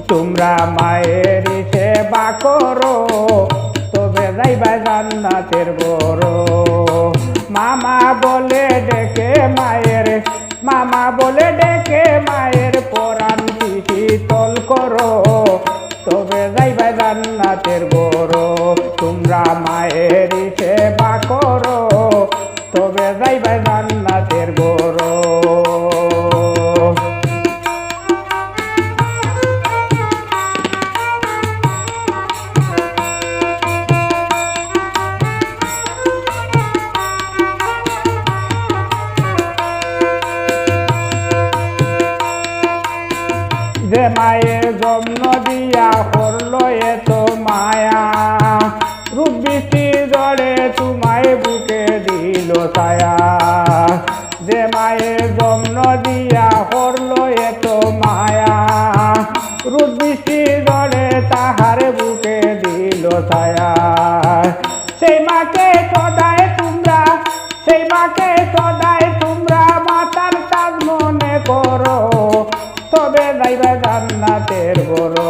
তোমরা মায়ের সেবা করো তবে যাইবা জান্নাতের গরো। মামা বলে ডেকে মায়ের, মামা বলে ডেকে মায়ের পরাণ শীতল করো তবে যাইবা জান্নাতের গরো। তোমরা মায়ের সেবা করো তবে যাইবা জান্নাতের গরো। যে মায়ের জন্ম দিয়া করলো এত মায়া, রূপ বৃষ্টি জড়ে তোমায় বুকে দিল ছায়া। যে মায়ের জন্ম দিয়া করলো এত মায়া, রূপ বৃষ্টি জড়ে তাহার বুকে দিল ছায়া। সেই মাকে সদায় তোমরা, সেই মাকে সদায় তোমরা মাতার তাজ মনে করো তবে যাইবা জান্নাতের গরো।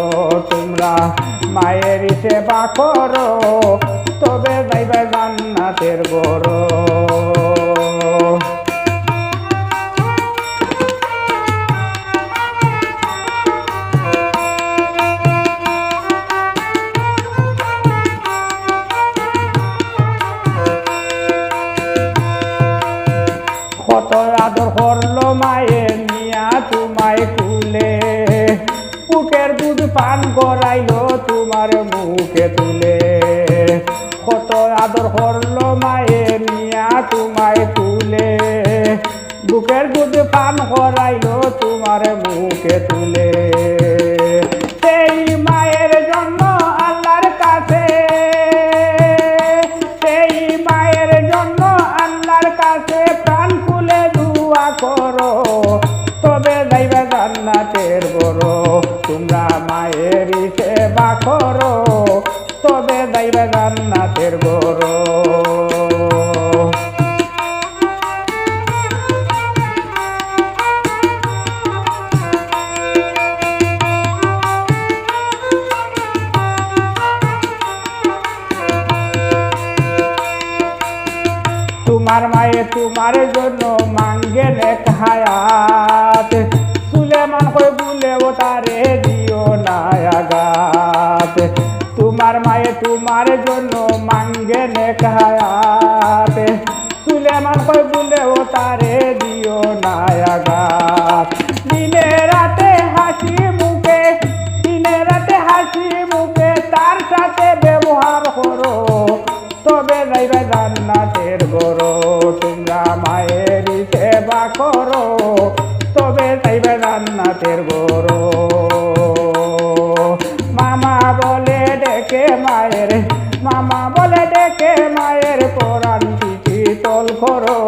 তোমরা মায়ের সেবা করো তবে যাইবা জান্নাতের গরো। কত আদর করলো মায়ের নিয়া তোমায় কুলে, বুকের দুধ পান করাইলো তোমার মুখে তুলে। কত আদর করলো মায়ের নিয়া তোমায় কুলে, বুকের দুধ পান করাইলো তোমার মুখে তুলে। সেই মায়ের জন্য আল্লাহর কাছে, সেই মায়ের জন্য আল্লাহর কাছে প্রাণ খুলে দোয়া করো তবে যাইবা জান্নাতের গরো। তোমরা মায়ের সেবা করো তবে যাইবা জান্নাতের গরো। তোমার মায়ে তোমার জন্য মাঙ্গে নেক হায়াত, সুলেমান কই বলে ও তারে দিও না আঘাত। তোমার মায়ে তোমার জন্য মাঙ্গে নেক হায়াত, সুলেমান কই বলে ও তারে দিও না আঘাত। দিনে রাতে হাসি মুখে, দিনে রাতে হাসি মুখে তার সাথে ব্যবহার করো তবে যাইবা জান্নাতের গরো। তোমরা মায়ের সেবা করো তবে যাইবা জান্নাতের গরো। মামা বলে ডেকে মায়ের, মামা বলে ডেকে মায়ের পরাণ শীতল করো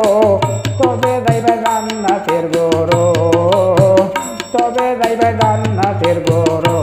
তবে যাইবা জান্নাতের গরো, তবে যাইবা জান্নাতের গরো।